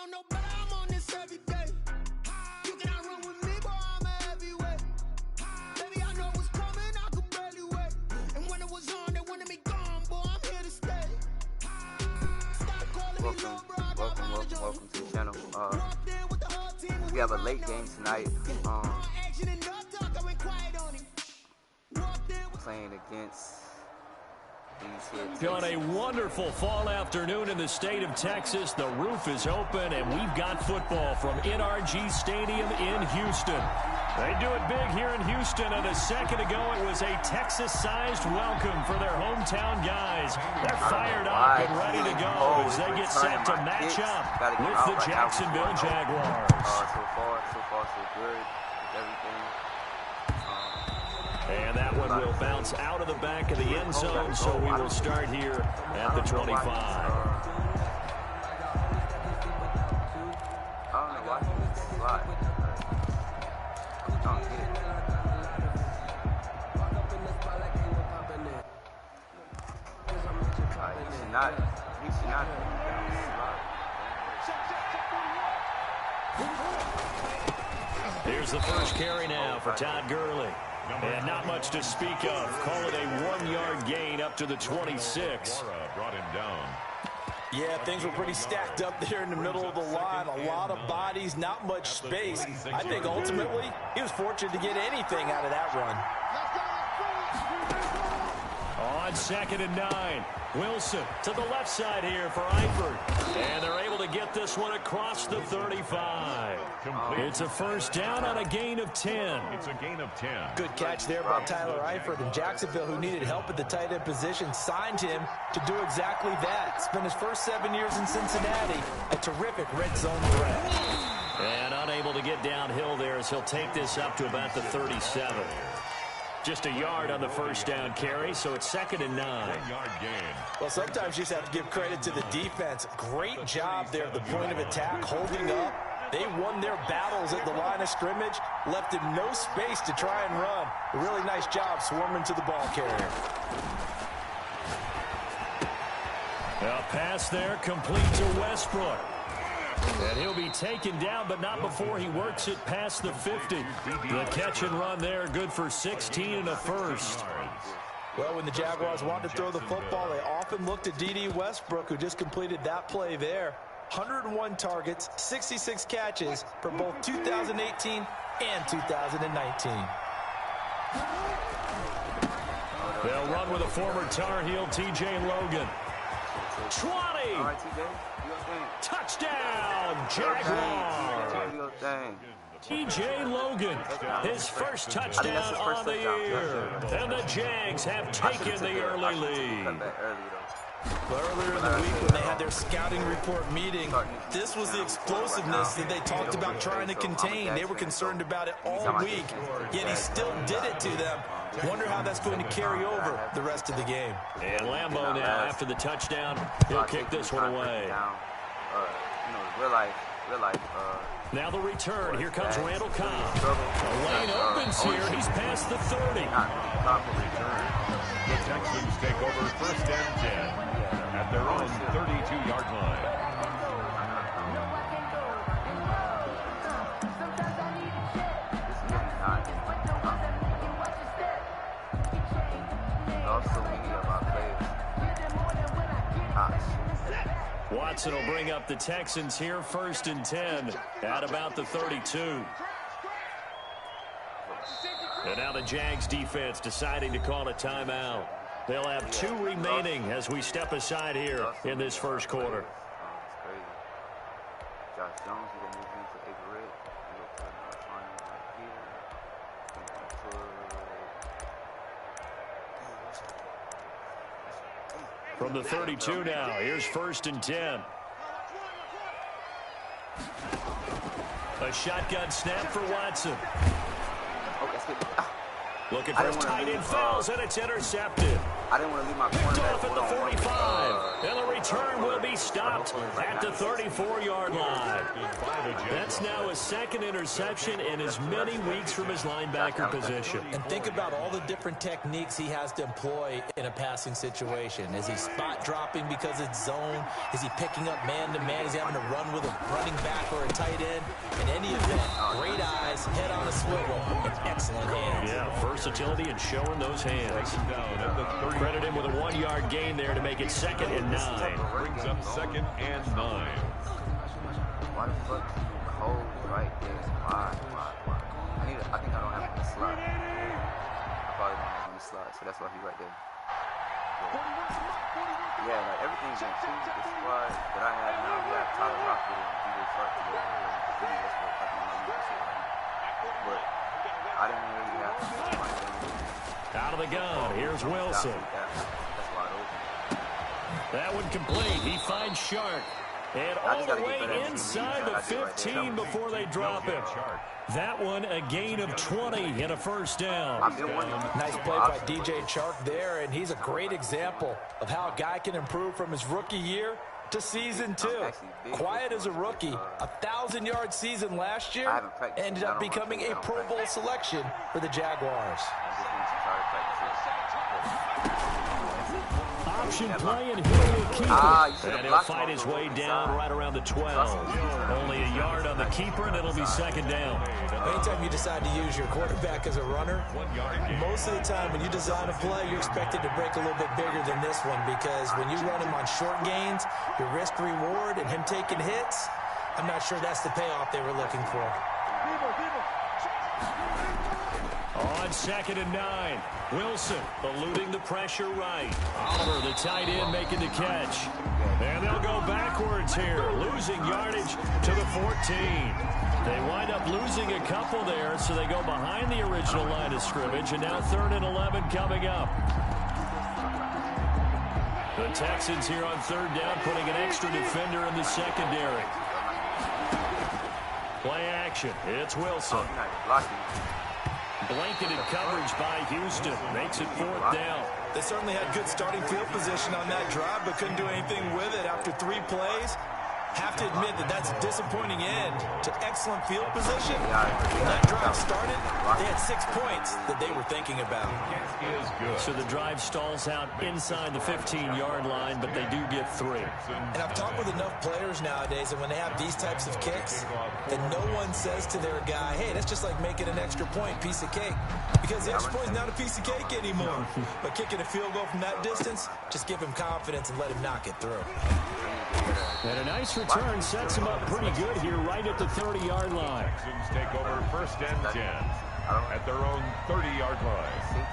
know no better, I'm on this every day. You cannot run with me, boy, I'm a heavyweight. Baby, I know what's coming, I could barely wait. And when it was on, they wanted me gone, boy, I'm here to stay. Stop calling me little bro, I got mileage on. Welcome to the channel. We have a late game tonight. Playing against Feeling a wonderful fall afternoon in the state of Texas. The roof is open, and we've got football from NRG Stadium in Houston. They do it big here in Houston, and a second ago it was a Texas-sized welcome for their hometown guys. They're fired up and ready to go as they get set to match up with the Jacksonville Jaguars. So far, so good. Everything. And that one will bounce out of the back of the end zone, so we will start here at the 25. I don't know why he needs to slide. I don't get it. He should not slide. Here's the first carry now for Todd Gurley. And not much to speak of. Call it a 1-yard gain up to the 26. Brought him down. Yeah, things were pretty stacked up there in the middle of the line. A lot of bodies, not much space. I think ultimately he was fortunate to get anything out of that run. On 2nd and 9. Wilson to the left side here for Eifert. And they're able to get this one across the 35. It's a first down on a gain of 10. It's a gain of 10. Good catch there by Tyler Eifert. And Jacksonville, who needed help at the tight end position, signed him to do exactly that. Spent his first 7 years in Cincinnati, a terrific red zone threat. And unable to get downhill there as he'll take this up to about the 37. Just a yard on the first down carry, so it's 2nd and 9. 1-yard gain. Well, sometimes you just have to give credit to the defense. Great job there at the point of attack, holding up. They won their battles at the line of scrimmage, left him no space to try and run. A really nice job swarming to the ball carrier. A pass there complete to Westbrook. And he'll be taken down, but not before he works it past the 50. The catch and run there, good for 16 and a first. Well, when the Jaguars want to throw the football, they often look to D.D. Westbrook, who just completed that play there. 101 targets, 66 catches for both 2018 and 2019. They'll run with a former Tar Heel, T.J. Logan. 20! All right, TJ. Touchdown, Jaguars! T.J. Logan, his first touchdown on the year. And the Jags have taken the early lead. Well, earlier in the week when they had their scouting report meeting, this was the explosiveness that they talked about trying to contain. They were concerned about it all week, yet he still did it to them. Wonder how that's going to carry over the rest of the game. And Lambeau now, after the touchdown, he'll kick this one away. Now the return. Here comes Randall Cobb. The lane opens here. He's past the 30. The Texans take over 1st and 10 at their own 32-yard line. Watson will bring up the Texans here, 1st and 10 at about the 32. And now the Jags defense deciding to call a timeout. They'll have 2 remaining as we step aside here in this first quarter. From the 32 now, here's 1st and 10. A shotgun snap for Watson. Looking for a tight end, falls, and it's intercepted. I didn't want to leave my corner Off at the 45. And the return will be stopped at the 34-yard line. That's now a second interception in as many weeks from his linebacker position. And think about all the different techniques he has to employ in a passing situation. Is he spot dropping because it's zone? Is he picking up man-to-man? Is he having to run with a running back or a tight end? In any event, great eyes, head on a swivel, and excellent hands. Yeah, versatility and showing those hands. Credit him with a 1-yard gain there to make it 2nd and 9. Brings up 2nd and 9. Why the fuck cold right there? Why? I think I don't have him in the slot. I probably don't have him in the slot, so that's why he's right there. Yeah, like everything's in two. The squad that I have now, we have Tyler Lockwood and DJ Sharp together. But I didn't really have to. Out of the gun, here's Wilson. That one complete. He finds Shark. And all the way inside the 15 before they drop him. That one a gain of 20 and a first down. Nice play by DJ Chark there, and he's a great example of how a guy can improve from his rookie year to season 2. Quiet as a rookie, 1,000-yard season last year, ended up becoming a Pro Bowl selection for the Jaguars. Option play, and he'll keep it. And he'll fight his way down right around the 12. Only a yard on the keeper, and it'll be 2nd down. Anytime you decide to use your quarterback as a runner, most of the time when you design a play, you're expected to break a little bit bigger than this one, because when you run him on short gains, your risk-reward and him taking hits, I'm not sure that's the payoff they were looking for. On 2nd and 9, Wilson eluding the pressure right. Oliver, the tight end, making the catch. And they'll go backwards here, losing yardage to the 14. They wind up losing a couple there, so they go behind the original line of scrimmage, and now 3rd and 11 coming up. The Texans here on 3rd down, putting an extra defender in the secondary. Play action. It's Wilson. Blanketed coverage by Houston. Makes it 4th down. They certainly had good starting field position on that drive, but couldn't do anything with it after 3 plays. Have to admit that that's a disappointing end to excellent field position. When that drive started, they had 6 points that they were thinking about. So the drive stalls out inside the 15-yard line, but they do get 3. And I've talked with enough players nowadays that when they have these types of kicks, that no one says to their guy, hey, that's just like making an extra point piece of cake. Because the extra point is not a piece of cake anymore. But kicking a field goal from that distance, just give him confidence and let him knock it through. And a nice return sets him up pretty good here right at the 30-yard line. Texans take over 1st and 10 at their own 30-yard line.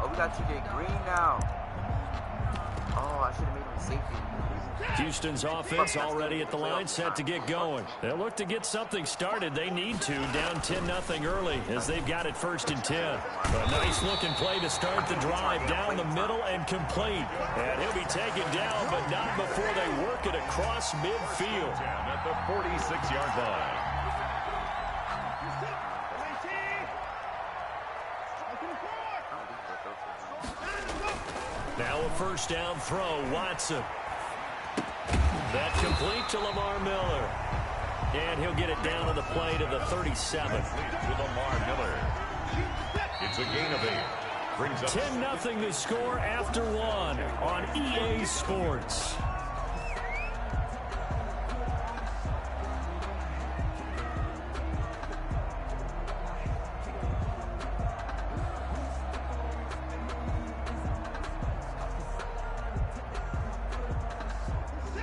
Oh, we got TJ Green now. Oh, I should have made him a safety. Houston's offense already at the line, set to get going. They'll look to get something started. They need to, down 10-0 early, as they've got it 1st and 10. A nice-looking play to start the drive down the middle and complete. And he'll be taken down, but not before they work it across midfield. At the 46-yard line. Now a 1st down throw, Watson. That complete to Lamar Miller. And he'll get it down to the play to the 37. To Lamar Miller. It's a gain of 8. Brings up 10-0 the score after 1 on EA Sports.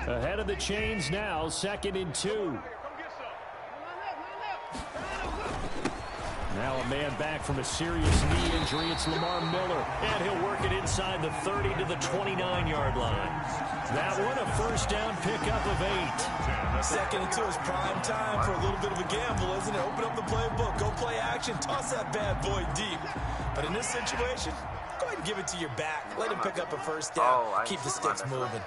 Ahead of the chains now, 2nd and 2. Now a man back from a serious knee injury. It's Lamar Miller, and he'll work it inside the 30 to the 29-yard line. That one a 1st down pickup of 8. 2nd and 2 is prime time for a little bit of a gamble, isn't it? Open up the playbook, go play action, toss that bad boy deep. But in this situation, go ahead and give it to your back. Let him pick up a 1st down. Keep the sticks moving.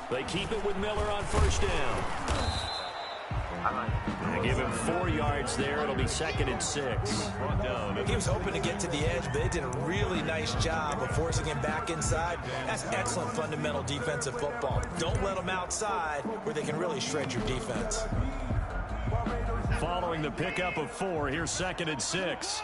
They keep it with Miller on first down. They give him 4 yards there. It'll be 2nd and 6. He was hoping to get to the edge, but they did a really nice job of forcing him back inside. That's excellent fundamental defensive football. Don't let them outside where they can really shred your defense. Following the pickup of 4, here's 2nd and 6.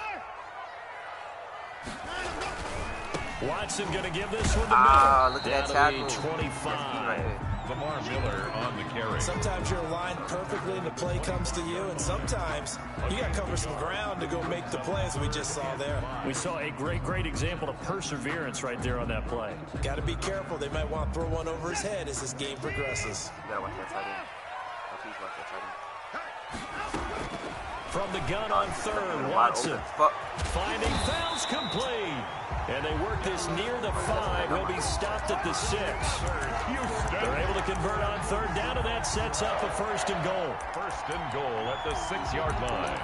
Watson going to give this one to Miller. Look at that tackle. tackle. 25. Lamar Miller on the carry. Sometimes you're aligned perfectly and the play comes to you, and sometimes you got to cover some ground to go make the play, as we just saw there. We saw a great example of perseverance right there on that play. Got to be careful. They might want to throw one over his head as this game progresses. You gotta watch that tight end. Please watch that tight end. From the gun on 3rd, Watson finding fouls complete. And they work this near the 5. He'll be stopped at the 6. They're able to convert on 3rd down, and that sets up a 1st and goal. 1st and goal at the 6-yard line.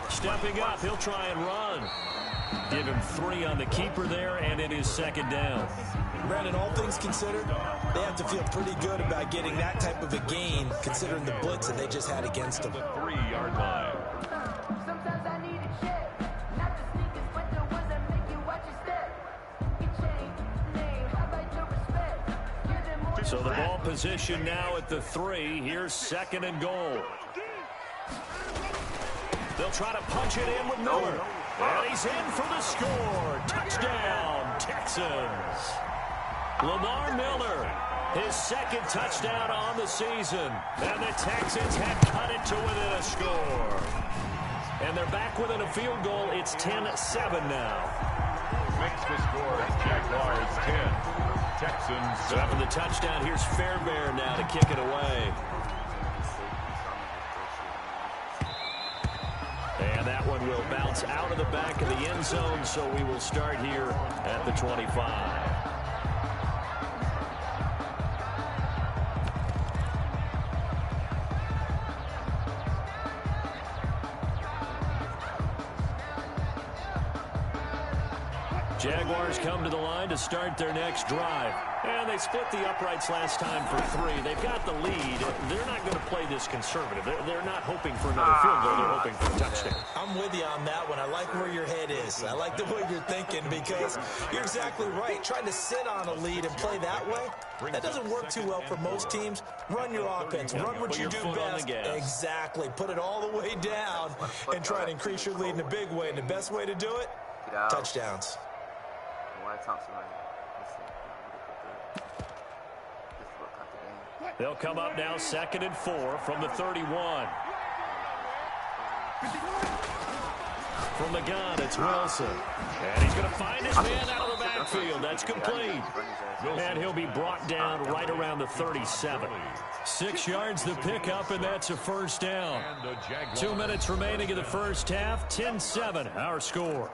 Stepping up, he'll try and run. Give him 3 on the keeper there, and it is 2nd down. Brandon, all things considered, they have to feel pretty good about getting that type of a gain, considering the blitz that they just had against them. The 3-yard line. Sometimes I need a check. Not the sneakers, but the ones that make you watch your step. Your chain, name, how about your respect? Give them more. So the ball position now at the 3. Here's 2nd and goal. They'll try to punch it in with Miller. And he's in for the score. Touchdown, Texans. Lamar Miller, his 2nd touchdown on the season. And the Texans have cut it to within a score. And they're back within a field goal. It's 10-7 now. Makes the score Jaguars 10. Texans 7. After the touchdown, here's Fairbairn now to kick it away. And that one will bounce out of the back of the end zone, so we will start here at the 25. Jaguars come to the line to start their next drive. And they split the uprights last time for 3. They've got the lead. They're not going to play this conservative. They're not hoping for another field goal. They're hoping for a touchdown. I'm with you on that one. I like where your head is. I like the way you're thinking, because you're exactly right. Trying to sit on a lead and play that way, that doesn't work too well for most teams. Run your offense. Run what you do best. Exactly. Put it all the way down and try to increase your lead in a big way. And the best way to do it, touchdowns. They'll come up now 2nd and 4 from the 31. From the gun, it's Wilson. And he's going to find his man out of the backfield. That's complete. And he'll be brought down right around the 37. 6 yards the pickup, and that's a 1st down. 2 minutes remaining in the first half. 10-7, our score.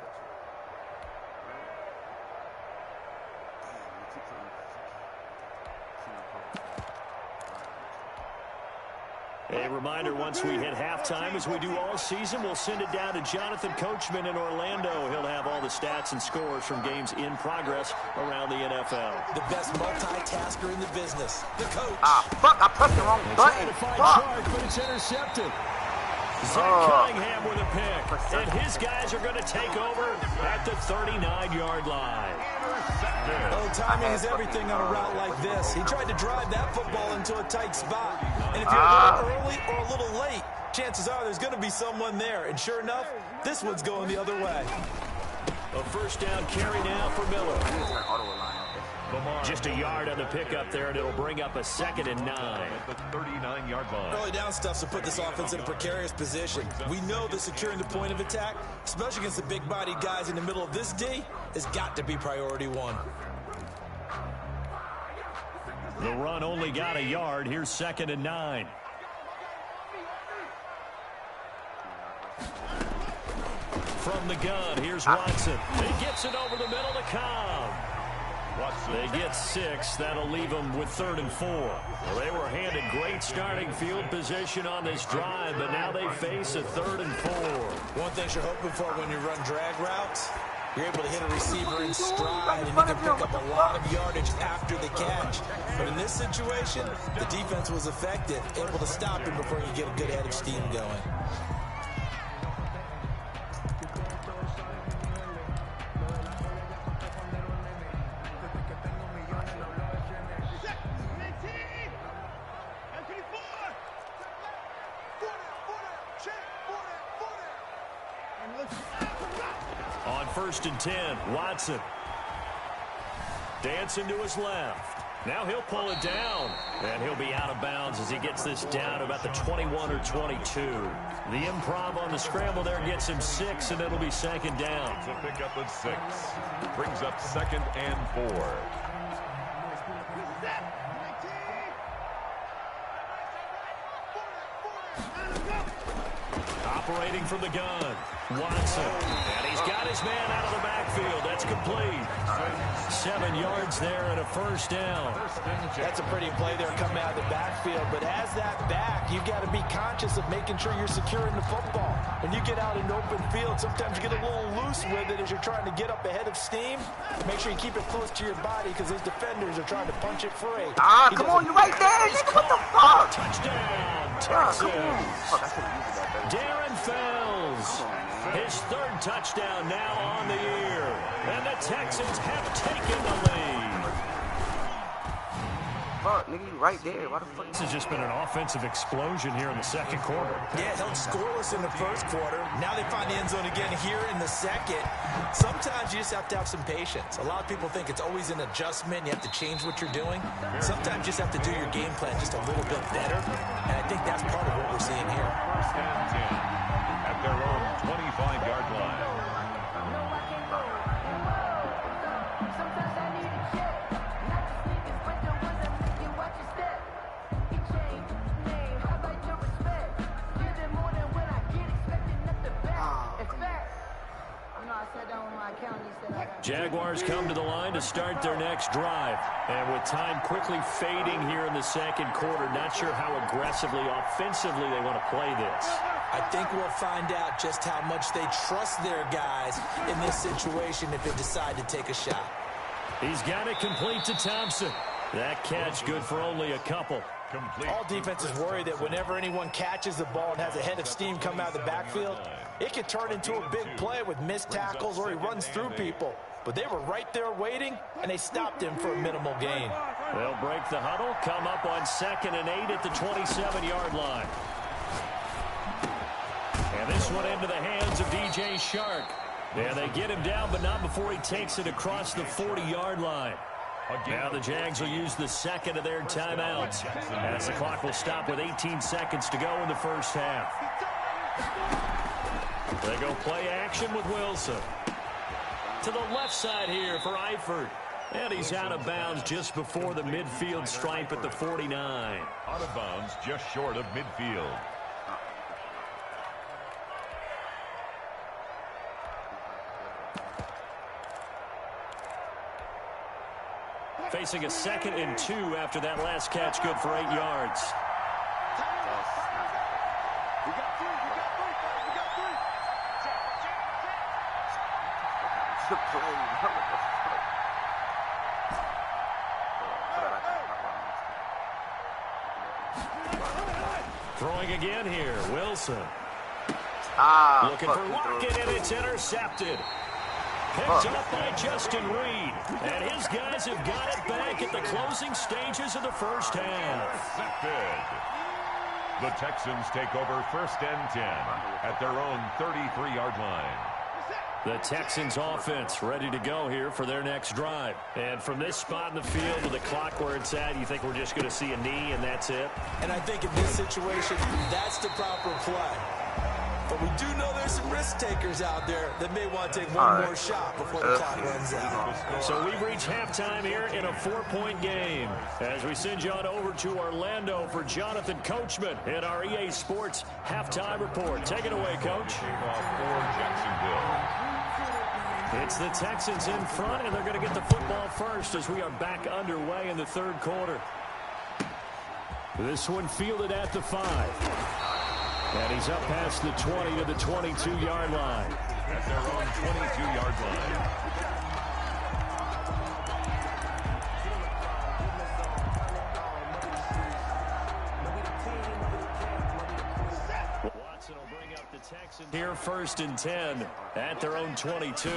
A reminder, once we hit halftime, as we do all season, we'll send it down to Jonathan Coachman in Orlando. He'll have all the stats and scores from games in progress around the NFL. The best multitasker in the business, the coach. Fuck, I pressed the wrong button. Trying to find Chark, but it's intercepted. Zach Cunningham with a pick, and his guys are going to take over at the 39-yard line. Oh, timing is everything on a route like this. He tried to drive that football into a tight spot. And if you're a little early or a little late, chances are there's going to be someone there. And sure enough, this one's going the other way. A 1st down carry now for Miller. Just a yard on the pickup there, and it'll bring up a 2nd and 9. At the 39-yard line. Early down stuff to put this offense in a precarious position. We know that securing the point of attack, especially against the big-bodied guys in the middle of this D, has got to be priority 1. The run only got a yard. Here's 2nd and 9. From the gun, here's Watson. He gets it over the middle to Cobb. They get 6. That'll leave them with 3rd and 4. Well, they were handed great starting field position on this drive, but now they face a 3rd and 4. One thing you're hoping for when you run drag routes, you're able to hit a receiver in stride, and you can pick up a lot of yardage after the catch. But in this situation, the defense was effective, able to stop him before you get a good head of steam going. On 1st and 10, Watson. Dancing to his left. Now he'll pull it down, and he'll be out of bounds as he gets this down about the 21 or 22. The improv on the scramble there gets him 6, and it'll be 2nd down. It's a pickup of 6. Brings up 2nd and 4. Operating from the gun, Watson. And he's got his man out of the backfield. That's complete. 7 yards there and a 1st down. That's a pretty play there coming out of the backfield. But as that back, you've got to be conscious of making sure you're securing the football. When you get out in open field, sometimes you get a little loose with it as you're trying to get up ahead of steam. Make sure you keep it close to your body because those defenders are trying to punch it free. Come on, you right there. What the fuck? Touchdown, Texans. Darren Fells, his 3rd touchdown now on the year, and the Texans have taken the lead. Fuck, nigga, you right there. Why the fuck? This has just been an offensive explosion here in the 2nd quarter. Yeah, held scoreless in the 1st quarter. Now they find the end zone again here in the 2nd. Sometimes you just have to have some patience. A lot of people think it's always an adjustment. You have to change what you're doing. Sometimes you just have to do your game plan just a little bit better, and I think that's part of what we're seeing here. 1st and 10 at their own 25-yard line. Jaguars come to the line to start their next drive. And with time quickly fading here in the 2nd quarter, not sure how aggressively, offensively they want to play this. I think we'll find out just how much they trust their guys in this situation if they decide to take a shot. He's got it complete to Thompson. That catch good for only a couple. Complete. All defenses worry that whenever anyone catches the ball and has a head of steam come out of the backfield, it could turn into a big play with missed tackles or he runs through people. But they were right there waiting, and they stopped him for a minimal gain. They'll break the huddle, come up on 2nd and 8 at the 27-yard line. And this one into the hands of DJ Shark. And they get him down, but not before he takes it across the 40-yard line. Now the Jags will use the 2nd of their timeouts, as the clock will stop with 18 seconds to go in the 1st half. They go play action with Wilson. To the left side here for Eifert. And he's out of bounds just before the midfield stripe at the 49. Out of bounds just short of midfield. Facing a 2nd and 2 after that last catch, good for 8 yards. Throwing again here, Wilson. Looking for Lockett, and it's intercepted. Picked up by Justin Reed. And his guys have got it back at the closing stages of the 1st half. Intercepted. The Texans take over 1st and 10 at their own 33-yard line. The Texans offense ready to go here for their next drive. And from this spot in the field with the clock where it's at, you think we're just going to see a knee and that's it? And I think in this situation, that's the proper play. But we do know there's some risk takers out there that may want to take one more shot before the clock runs out. So we've reached halftime here in a 4-point game as we send you on over to Orlando for Jonathan Coachman in our EA Sports Halftime Report. Take it away, Coach. For Jacksonville. It's the Texans in front, and they're going to get the football first as we are back underway in the third quarter. This one fielded at the 5. And he's up past the 20 to the 22-yard line. At their own 22-yard line. Watson will bring up the Texans here 1st and 10 at their own 22.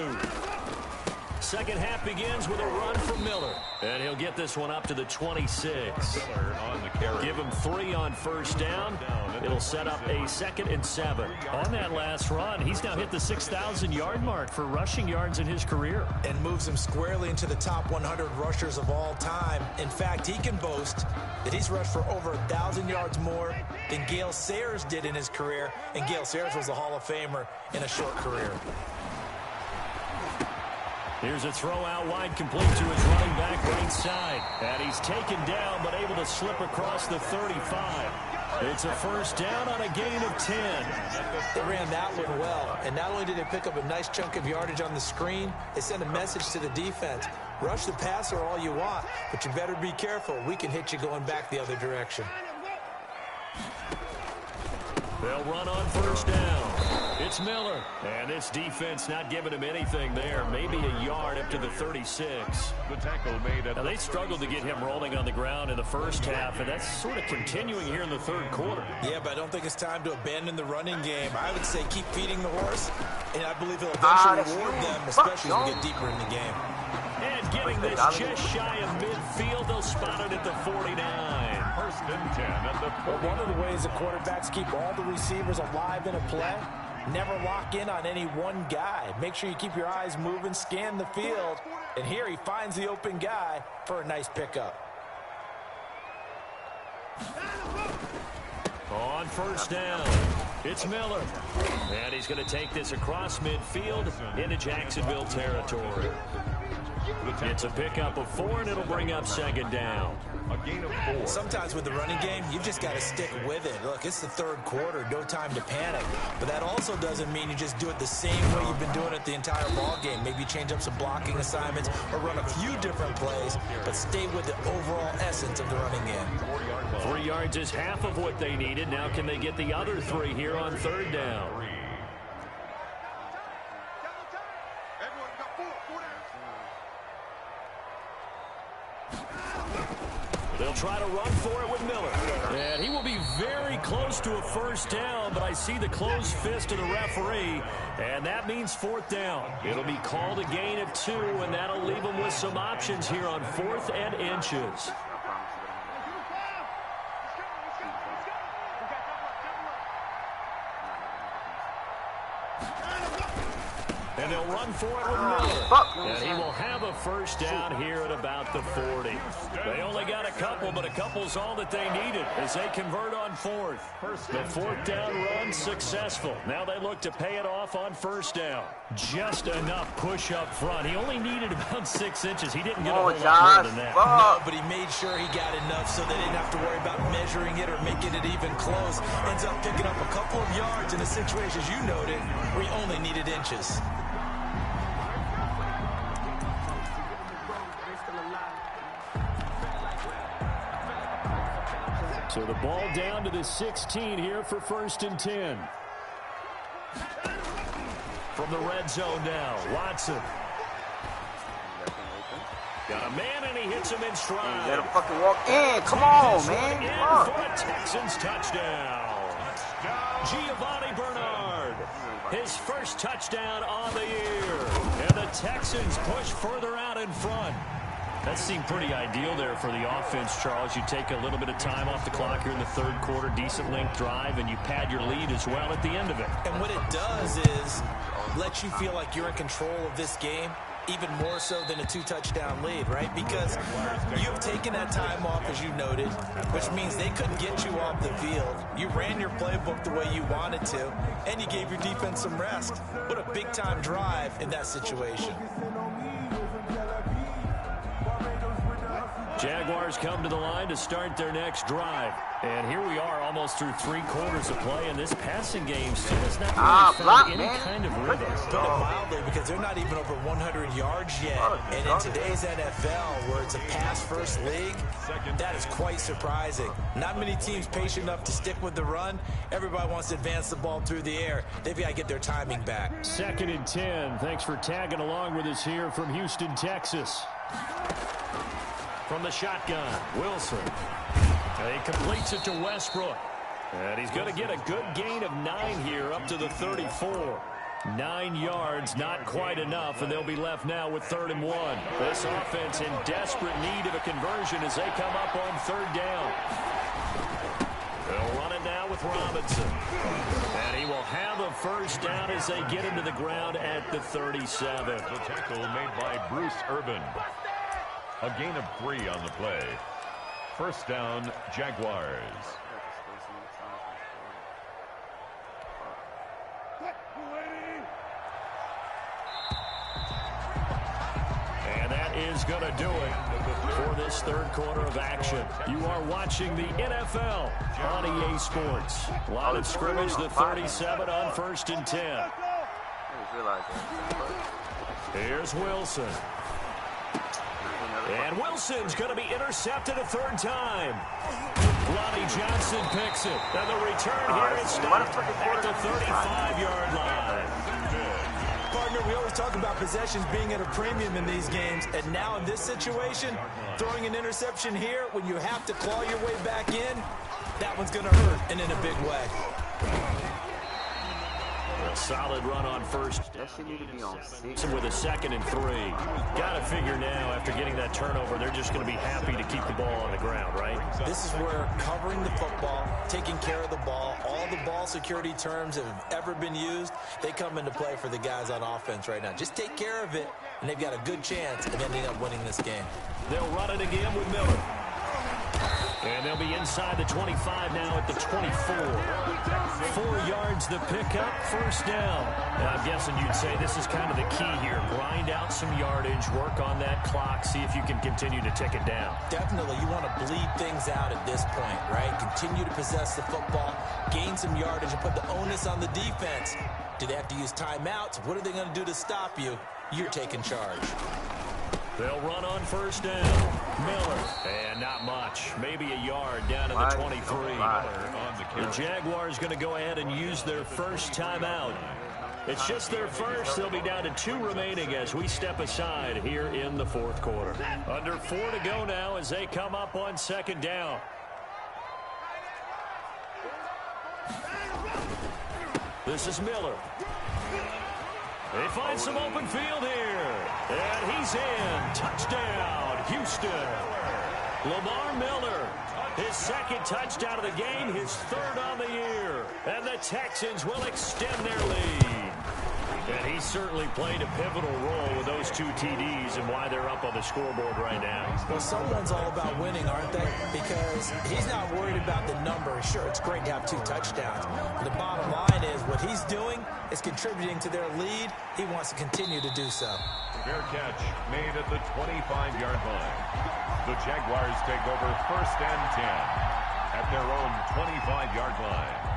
Second half begins with a run from Miller. And he'll get this one up to the 26. Miller on the carry. Give him 3 on first down. It'll set up a 2nd and 7. On that last run, he's now hit the 6,000-yard mark for rushing yards in his career. And moves him squarely into the top 100 rushers of all time. In fact, he can boast that he's rushed for over 1,000 yards more than Gale Sayers did in his career. And Gale Sayers was a Hall of Famer in a short career. Here's a throw out wide, complete to his running back right side. And he's taken down, but able to slip across the 35. It's a first down on a gain of 10. They ran that one well. And not only did they pick up a nice chunk of yardage on the screen, they sent a message to the defense. Rush the passer all you want, but you better be careful. We can hit you going back the other direction. They'll run on first down. It's Miller. And this defense not giving him anything there. Maybe a yard up to the 36. The tackle made at now, they struggled to get him rolling on the ground in the first half, and that's sort of continuing here in the third quarter. Yeah, but I don't think it's time to abandon the running game. I would say keep feeding the horse, and I believe he'll eventually reward them, especially as we get deeper in the game. And getting this just shy of midfield, they'll spot it at the 49. 1st and 10 at the 49. Well, one of the ways the quarterbacks keep all the receivers alive in a play, never lock in on any one guy. Make sure you keep your eyes moving, scan the field, and here he finds the open guy for a nice pickup. On first down, it's Miller. And he's going to take this across midfield into Jacksonville territory. It's a pickup of 4, and it'll bring up 2nd down. A gain of 4. Sometimes with the running game, you've just got to stick with it. Look, it's the third quarter, no time to panic. But that also doesn't mean you just do it the same way you've been doing it the entire ball game. Maybe change up some blocking assignments or run a few different plays, but stay with the overall essence of the running game. 3 yards is half of what they needed. Now can they get the other 3 here on 3rd down? They'll try to run for it with Miller. And he will be very close to a first down, but I see the closed fist of the referee, and that means 4th down. It'll be called a gain of 2, and that'll leave them with some options here on 4th and inches. And they'll run for it with Miller. And he will have a first down here at about the 40. They only got a couple, but a couple's all that they needed as they convert on 4th. The 4th down run successful. Now they look to pay it off on first down. Just enough push up front. He only needed about 6 inches. He didn't get a whole lot more than that. No, but he made sure he got enough so they didn't have to worry about measuring it or making it even close. Ends up picking up a couple of yards in a situation, as you noted, where he only needed inches. So the ball down to the 16 here for 1st and 10. From the red zone now, Watson. Got a man, and he hits him in stride. Let him fucking walk in. Come on, man. In for a Texans touchdown. Giovanni Bernard. His first touchdown on the year. And the Texans push further out in front. That seemed pretty ideal there for the offense, Charles. You take a little bit of time off the clock here in the third quarter, decent length drive, and you pad your lead as well at the end of it. And what it does is let you feel like you're in control of this game, even more so than a 2-touchdown lead, right? Because you've taken that time off, as you noted, which means they couldn't get you off the field. You ran your playbook the way you wanted to, and you gave your defense some rest. What a big-time drive in that situation. Jaguars come to the line to start their next drive. And here we are almost through 3 quarters of play, and this passing game still has not really found any kind of rhythm. Put it mildly, because they're not even over 100 yards yet. And in today's NFL, where it's a pass-first league, that is quite surprising. Not many teams patient enough to stick with the run. Everybody wants to advance the ball through the air. They've got to get their timing back. 2nd and 10. Thanks for tagging along with us here from Houston, Texas. From the shotgun, Wilson. He completes it to Westbrook. And he's going to get a good gain of 9 here up to the 34. 9 yards, not quite enough, and they'll be left now with 3rd and 1. This offense in desperate need of a conversion as they come up on 3rd down. They'll run it now with Robinson. And he will have a 1st down as they get into the ground at the 37. The tackle made by Bruce Urban. A gain of 3 on the play. 1st down, Jaguars. And that is going to do it for this 3rd quarter of action. You are watching the NFL on EA Sports. Line of scrimmage, the 37 on 1st and 10. Here's Wilson. And Wilson's going to be intercepted a 3rd time. Lonnie Johnson picks it. And the return here is stopped at the 35-yard line. Partner, we always talk about possessions being at a premium in these games. And now in this situation, throwing an interception here when you have to claw your way back in, that one's going to hurt, and in a big way. A solid run on 1st. That should need to be on 6. With a 2nd and 3. Got to figure now, after getting that turnover, they're just going to be happy to keep the ball on the ground, right? This is where covering the football, taking care of the ball, all the ball security terms that have ever been used, they come into play for the guys on offense right now. Just take care of it, and they've got a good chance of ending up winning this game. They'll run it again with Miller. And they'll be inside the 25 now at the 24. 4 yards the pickup, 1st down. And I'm guessing you'd say this is kind of the key here. Grind out some yardage, work on that clock, see if you can continue to tick it down. Definitely, you want to bleed things out at this point, right? Continue to possess the football, gain some yardage, and put the onus on the defense. Do they have to use timeouts? What are they going to do to stop you? You're taking charge. They'll run on 1st down. Miller. And not much. Maybe a yard down to the 23. The Jaguars going to go ahead and use their 1st timeout. It's just their 1st. They'll be down to 2 remaining as we step aside here in the 4th quarter. Under 4 to go now as they come up on 2nd down. This is Miller. They find some open field here. And he's in. Touchdown, Houston. Lamar Miller, his 2nd touchdown of the game, his 3rd on the year. And the Texans will extend their lead. And he certainly played a pivotal role with those 2 TDs and why they're up on the scoreboard right now. Well, someone's all about winning, aren't they? Because he's not worried about the number. Sure, it's great to have 2 touchdowns. But the bottom line is what he's doing is contributing to their lead. He wants to continue to do so. Fair catch made at the 25-yard line. The Jaguars take over 1st and 10 at their own 25-yard line.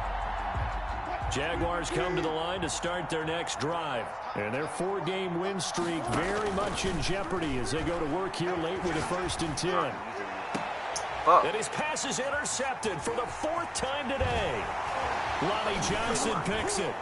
Jaguars come to the line to start their next drive. And their 4-game win streak very much in jeopardy as they go to work here late with a 1st and 10. And his pass is intercepted for the 4th time today. Lonnie Johnson picks it.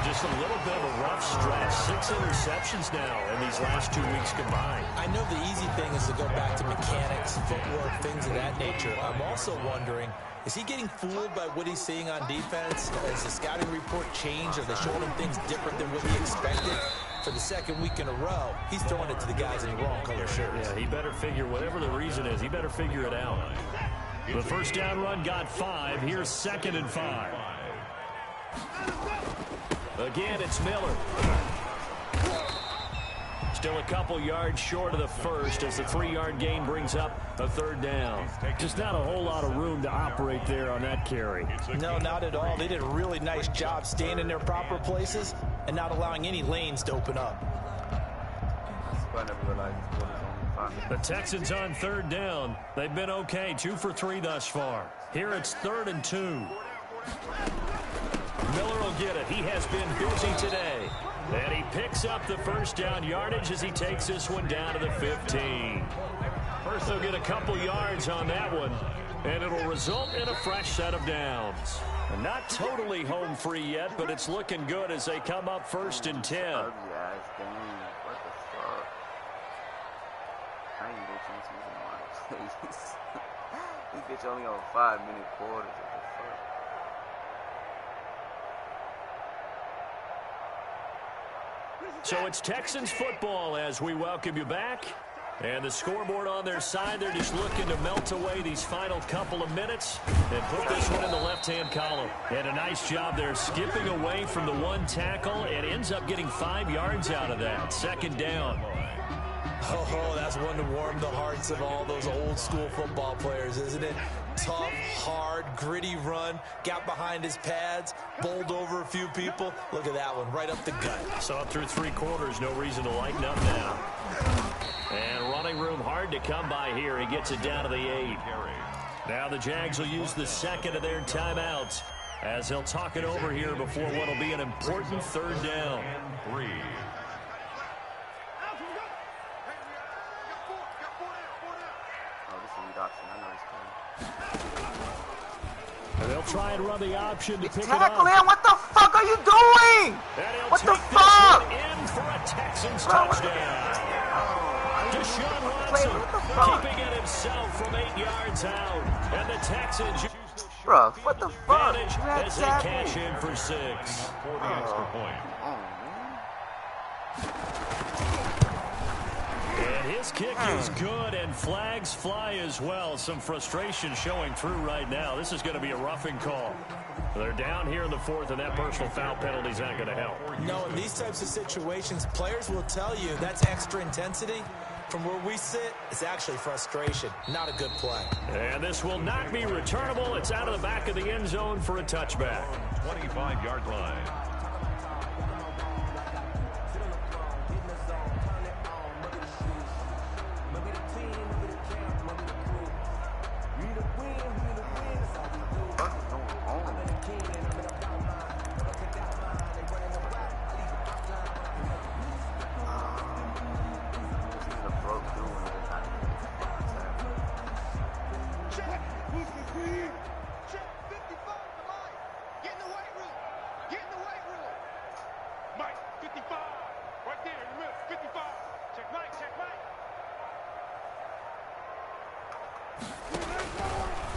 Just a little bit of a rough stretch. 6 interceptions now in these last 2 weeks combined. I know the easy thing is to go back to mechanics, footwork, things of that nature. I'm also wondering, is he getting fooled by what he's seeing on defense? Has the scouting report changed? Are they showing him things different than what he expected? For the 2nd week in a row, he's throwing it to the guys in the wrong color shirts. Yeah, he better figure, whatever the reason is, he better figure it out. The 1st down run got 5. Here's 2nd and 5. Again, it's Miller. Still a couple yards short of the 1st as the 3-yard gain brings up a 3rd down. Just not a whole lot of room to operate there on that carry. No, not at all. They did a really nice job staying in their proper places and not allowing any lanes to open up. The Texans on 3rd down. They've been okay, 2 for 3 thus far. Here it's 3rd and 2. Miller will get it. He has been busy today. And he picks up the first down yardage as he takes this one down to the 15. First, they'll get a couple yards on that one, and it'll result in a fresh set of downs. And not totally home free yet, but it's looking good as they come up 1st and 10. What the fuck? I ain't bitching to my place. This bitch only on 5-minute quarters. What the fuck? So it's Texans football as we welcome you back. And the scoreboard on their side, they're just looking to melt away these final couple of minutes and put this one in the left-hand column. And a nice job there skipping away from the one tackle and ends up getting 5 yards out of that. 2nd down. Oh, that's one to warm the hearts of all those old-school football players, isn't it? Tough, hard, gritty run, got behind his pads, bowled over a few people. Look at that one, right up the gut. So up through 3 quarters, no reason to lighten up now. And running room hard to come by here. He gets it down to the 8. Now the Jags will use the 2nd of their timeouts as they'll talk it over here before what will be an important 3rd down. 3. And they'll try and run the option to pick it Tackle up. him! What the fuck are you doing? What the fuck? In for a Texans touchdown. Deshaun Watson keeping it himself from 8 yards out. And the Texans Bro, what the fuck? as they cash in for 6. For the extra point. And his kick is good, and flags fly as well. Some frustration showing through right now. This is going to be a roughing call. They're down here in the 4th, and that personal foul penalty is not going to help. No, in these types of situations, players will tell you that's extra intensity. From where we sit, it's actually frustration. Not a good play. And this will not be returnable. It's out of the back of the end zone for a touchback. 25-yard line.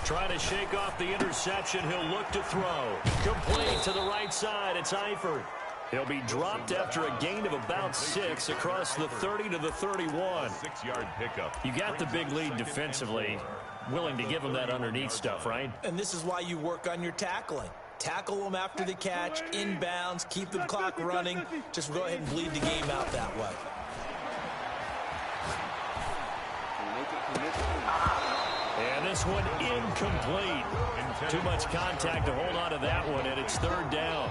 Trying to shake off the interception. He'll look to throw. Complete to the right side. It's Eifert. He'll be dropped after a gain of about 6 across the 30 to the 31. 6-yard pickup. You got the big lead defensively. Willing to give him that underneath stuff, right? And this is why you work on your tackling. Tackle them after the catch, inbounds, keep the clock running. Just go ahead and bleed the game out that way. And this one incomplete. Too much contact to hold on to that one, and it's 3rd down.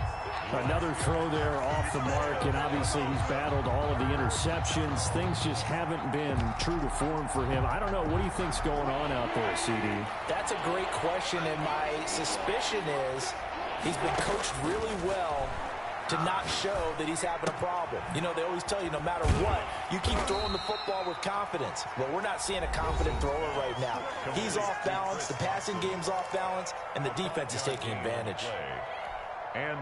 Another throw there off the mark, and obviously he's battled all of the interceptions. Things just haven't been true to form for him. I don't know. What do you think's going on out there, CD? That's a great question, and my suspicion is he's been coached really well to not show that he's having a problem. You know, they always tell you no matter what, you keep throwing the football with confidence. Well, we're not seeing a confident thrower right now. He's off balance, the passing game's off balance, and the defense is taking advantage. And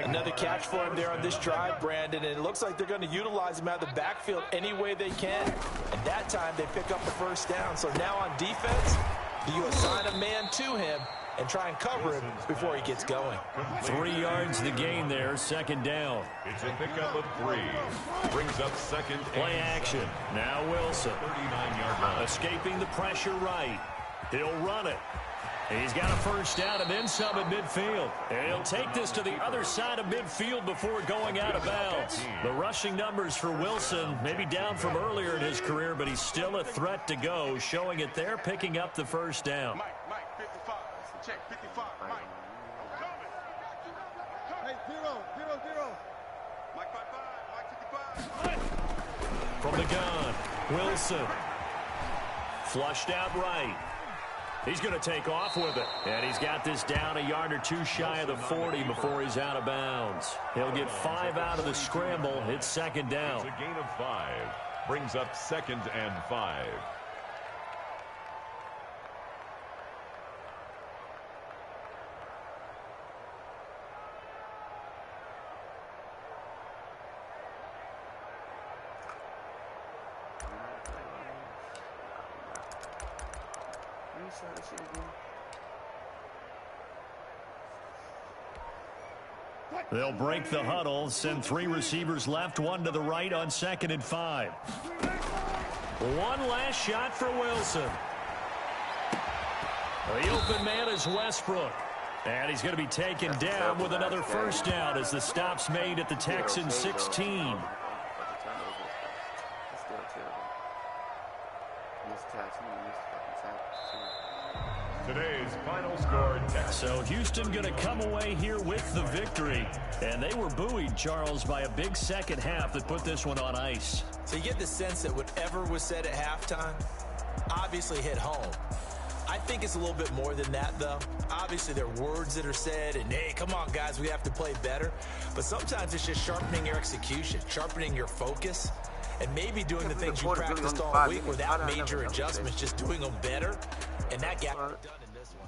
another catch for him there on this drive, Brandon, and it looks like they're going to utilize him out of the backfield any way they can. And that time they pick up the 1st down. So now on defense, do you assign a man to him and try and cover him before he gets going? 3 yards the gain there, 2nd down. It's a pickup of 3. Brings up 2nd. Play action. Now Wilson. 39-yard line. Escaping the pressure right. He'll run it. He's got a 1st down and then some at midfield. And he'll take this to the other side of midfield before going out of bounds. The rushing numbers for Wilson maybe down from earlier in his career, but he's still a threat to go, showing it there, picking up the 1st down. Mike, 55. Check 55. Mike. Hey, 0. Mike 55. Mike 55. From the gun, Wilson. Flushed out right. He's going to take off with it. And he's got this down a yard or two shy of the 40 before he's out of bounds. He'll get 5 out of the scramble. It's second down. It's a gain of 5. Brings up 2nd and 5. They'll break the huddle, send 3 receivers left, 1 to the right on 2nd and 5. One last shot for Wilson. The open man is Westbrook. And he's going to be taken down with another first down as the stop's made at the Texans 16. Today's final score, Texans. So Houston going to come away here with the victory. And they were buoyed, Charles, by a big second half that put this one on ice. So you get the sense that whatever was said at halftime obviously hit home. I think it's a little bit more than that, though. Obviously, there are words that are said, and, hey, come on, guys, we have to play better. But sometimes it's just sharpening your execution, sharpening your focus, and maybe doing the things you practiced all week without major adjustments, just doing them better. And that gap done in this one.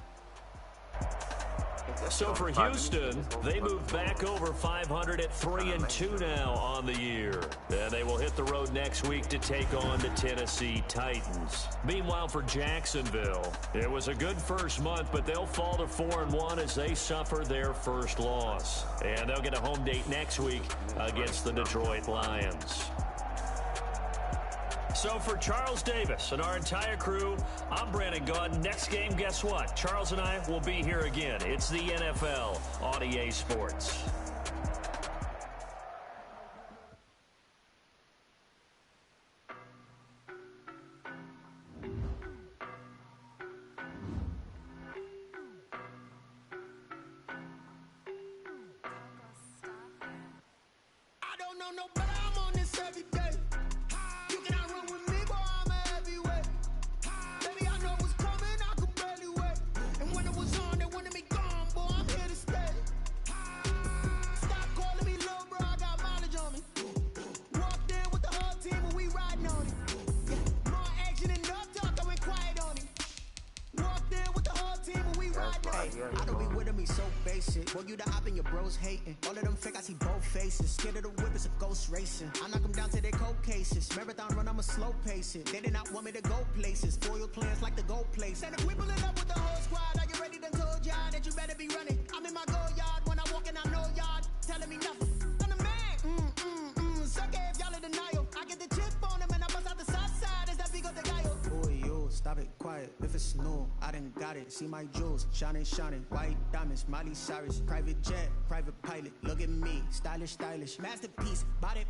So for Houston, they move back over 500 at 3-2 now on the year. And they will hit the road next week to take on the Tennessee Titans. Meanwhile, for Jacksonville, it was a good first month, but they'll fall to 4-1 as they suffer their first loss. And they'll get a home date next week against the Detroit Lions. So for Charles Davis and our entire crew, I'm Brandon Gaudin. Next game, guess what? Charles and I will be here again. It's the NFL on EA Sports. I don't know no better, I'm on this every day. You cannot run with me, boy, I'm a heavyweight. Baby, I know what's coming, I could barely wait. And when it was on, they wanted me gone, boy, I'm here to stay. Stop calling me little bro, I got mileage on me. Walked in with the whole team and we riding on it. Yeah, more action and no talk, I went quiet on it. Walked in with the whole team and we riding on it. I don't be with me so basic. Boy, you the op and your bros hating. All of them fake, I see both faces. Scared of the whip, it's a ghost racing. I knock them down to their cold cases. Marathon run, I'ma slow pace it. They did not want me to go places. Foil plans like the gold place. And if we pulling up with the whole squad, are you ready? Done told y'all that you better be running. I'm in my go yard. When I walk in, I know y'all telling me nothing. I'm the man. Suck it if y'all in denial. I get the chip on them and I bust out the south side. Is that big of the guy? Boy, yo, stop it, quiet. If it's new, I done got it. See my jewels, shining, shining. White diamonds, Miley Cyrus. Private jet, private pilot. Look at me, stylish, stylish. Masterpiece, body,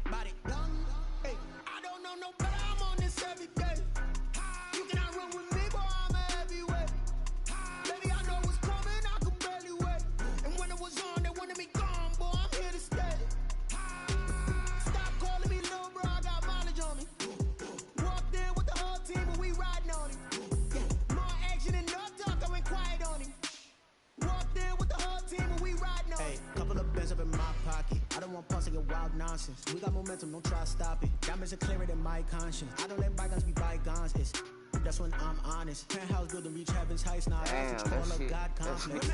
young. Hey, I don't know no better, I'm on this every day. You cannot run with me, boy, I'm a heavyweight. Baby, I know what's coming, I could barely wait. And when it was on, they wanted me gone, boy, I'm here to stay. Stop calling me little bro, I got mileage on me. Walked in with the whole team and we riding on it. Yeah, more action and no talk, I went quiet on it. Walked in with the whole team and we riding on it. couple of bands up in my pocket. I don't want pulse to get wild nonsense. We got momentum, don't try to stop it. Diamonds are clearer than my conscience. I don't let bygones be bygones. That's when I'm honest. Penthouse building, reach heaven's heights. Now I call up God complex.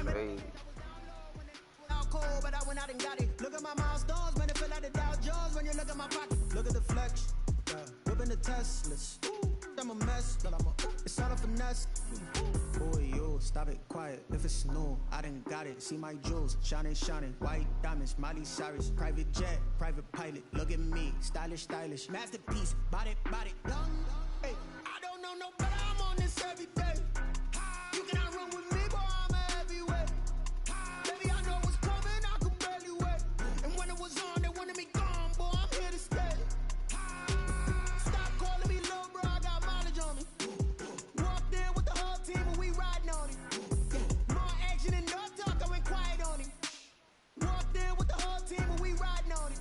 Cold, but I went out and got it. Look at my milestones, man, it feel like the Dow Jones when you look at my pocket. Look at the flex, yeah. Whipping the Teslas. I'm a mess, but it's all a finesse. Boy, yo, stop it, quiet. If it's new, I done got it. See my jewels, shining, shining. White diamonds, Miley Cyrus. Private jet, private pilot. Look at me, stylish, stylish. Masterpiece, body, young. Hey, I don't know no better, I'm on this every day. You cannot run with me, boy, I'm a heavyweight. Baby, I know what's coming, I could barely wait. And when it was on, they wanted me gone, boy, I'm here to stay. Stop calling me little bro, I got mileage on me. Walked in with the whole team and we riding on it. Yeah, more action and no talk, I went quiet on it. Walked in with the whole team and we riding on it.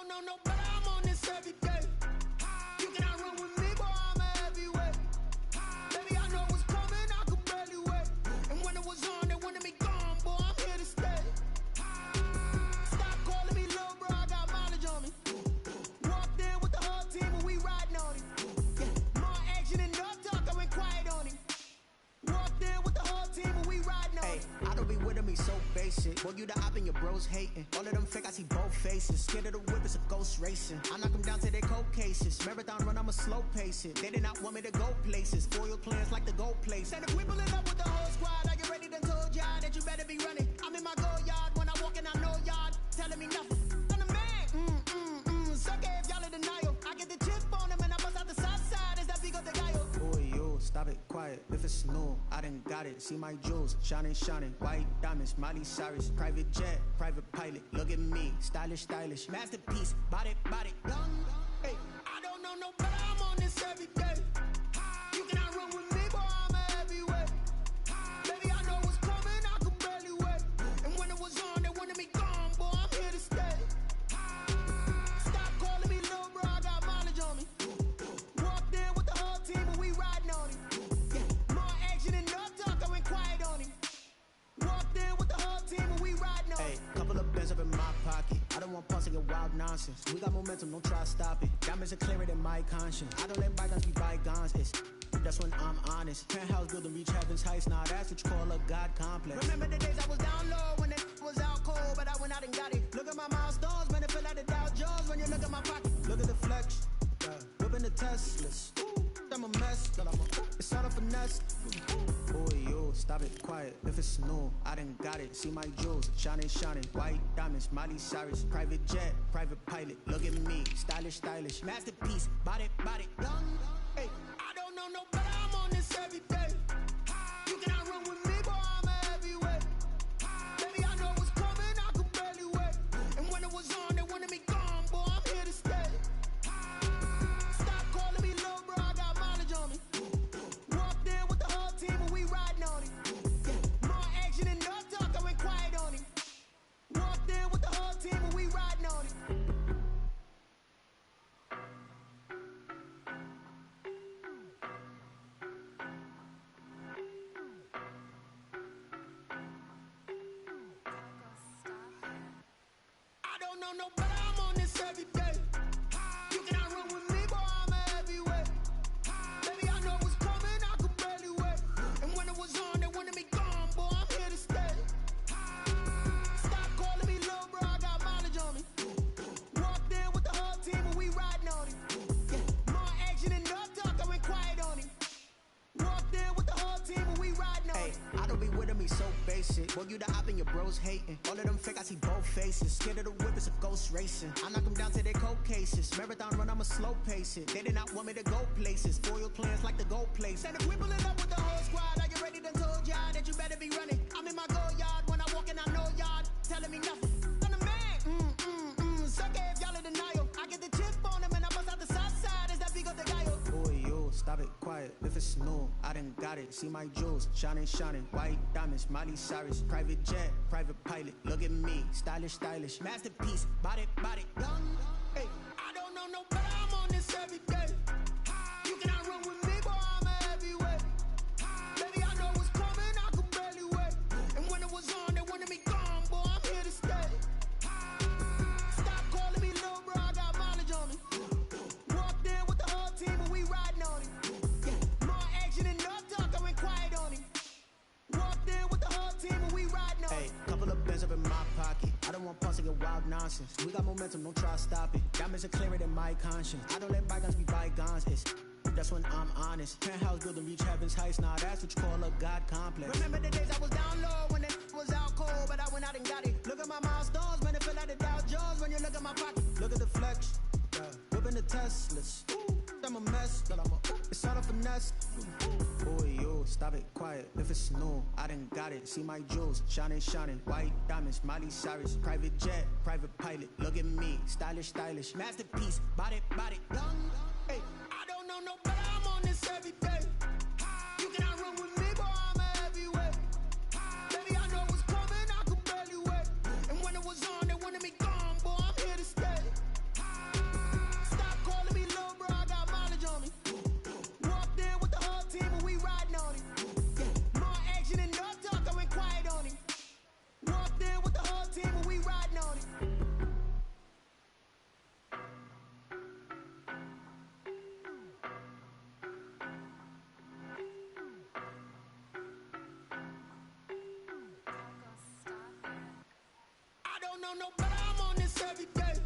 don't know no better, I'm on this every day. You cannot run with me, boy, I'm a heavyweight. Baby, I know what's coming, I could barely wait. And when it was on, they wanted me gone, boy, I'm here to stay. Stop calling me little bro, I got mileage on me. Walked in with the whole team and we riding on it. Yeah, more action and no talk, I went quiet on him. Walked in with the whole team and we riding on it. I don't be with me so basic. Boy, you the op and your bros hating. All of them fake, I see both faces. Scared of the whip, it's a ghost racing. I knock them down to their cold cases. Marathon run, I'ma slow pace it. They did not want me to go places. Foil plans like the gold place. And if we pulling up with the whole squad, I get ready to told y'all that you better be running. I'm in my go yard when I walk in, I know y'all telling me nothing. I'm the man. Suck it if y'all in denial. I get the chip on them and I bust out the south side. Is that big of the guy? Boy, yo, stop it, quiet. If it's new, I done got it. See my jewels, shining, shining. White diamonds, Miley Cyrus. Private jet, private pilot. Look at me, stylish, stylish. Masterpiece, body, young. Hey, I don't know no better, I'm on this every day. You cannot run with me, boy, I'm a heavyweight. Baby, I know what's coming, I could barely wait. And when it was on, they wanted me gone, boy, I'm here to stay. Stop calling me little bro, I got mileage on me. Walked in with the whole team and we riding on it. Yeah, more action and no talk, I went quiet on him. Walked in with the whole team and we riding on it. Couple of bands up in my pocket. I don't want pulse to get wild nonsense. We got momentum, don't try to stop it. Diamonds are clearer than my conscience. I don't let bygones be bygones. That's when I'm honest. Penthouse building, reach heaven's heights. Now that's what you call a God complex. Remember the days I was down low when it was out cold, but I went out and got it. Look at my milestones, man, it feel like the Dow Jones when you look at my pocket. Look at the flex, whipping the Teslas. I'm a mess, it's all a finesse. Boy, yo, stop it, quiet. If it's new, I done got it. See my jewels, shining, shining. White diamonds, Miley Cyrus. Private jet, private pilot. Look at me, stylish, stylish. Masterpiece, body, young. Hey, I don't know no better, I'm on this every day. You cannot run with me, boy, I'm a heavyweight. Baby, I know what's coming, I could barely wait. And when it was on, they wanted me gone, boy, I'm here to stay. Stop calling me little bro, I got mileage on me. Walked in with the whole team and we riding on it. Yeah, more action and no talk, I went quiet on him. Walked in with the whole team and we riding on it. I don't know no better, I'm on this every day. You cannot run with me, boy, I'm a heavyweight. Baby, I know what's coming, I could barely wait. And when it was on, they wanted me gone, boy, I'm here to stay. Stop calling me little bro, I got mileage on me. Walked in with the whole team and we riding on it. Yeah, more action and no talk, I went quiet on him. Walked in with the whole team and we riding on it. I don't be with me so basic. Boy, you the op and your bros hating. All of them fake, I see both faces. Scared of the whip, it's a ghost racing. I knock them down to their cold cases. Marathon run, I'ma slow pace it. They did not want me to go places. Foil plans like the gold place. And if we pulling up with the whole squad, I get ready to told y'all that you better be running. I'm in my go yard when I walk in, I know y'all telling me nothing. I'm the man. Suck it if y'all in denial. I get the chip on them and I bust out the south side. Is that big of the guy? Boy, yo, stop it, quiet. If it's new, I done got it. See my jewels, shining, shining. White diamonds, Miley Cyrus. Private jet, private pilot. Look at me, stylish, stylish. Masterpiece, body, young. Hey, I don't know no better, I'm on this every day. You cannot run with me, boy, I'm a heavyweight. Baby, I know what's coming, I could barely wait. And when it was on, they wanted me gone, boy, I'm here to stay. Stop calling me little bro, I got mileage on me. Walked in with the whole team and we riding on it. Yeah, more action and no talk, I went quiet on him. Walked in with the whole team and we riding on it. Couple of bands up in my pocket. I don't want pulse to get wild nonsense. We got momentum, don't try to stop it. Diamonds are clearer than my conscience. I don't let bygones be bygones. That's when I'm honest. Penthouse building, reach heaven's heights. Now that's what you call a God complex. Remember the days I was down low when it was out cold, but I went out and got it. Look at my milestones, man, it feel like the Dow Jones when you look at my pocket. Look at the flex, whipping the Teslas. I'm a mess, it's all a finesse. Boy, yo, stop it, quiet. If it's new, I done got it. See my jewels, shining, shining. White diamonds, Miley Cyrus. Private jet, private pilot. Look at me, stylish, stylish. Masterpiece, body, young. Hey, I don't know no better, I'm on this every day. You cannot run with me, boy, I'm a heavyweight. Baby, I know what's coming, I could barely wait. And when it was on, they wanted me gone, boy, I'm here to stay. know no better, I'm on this every day.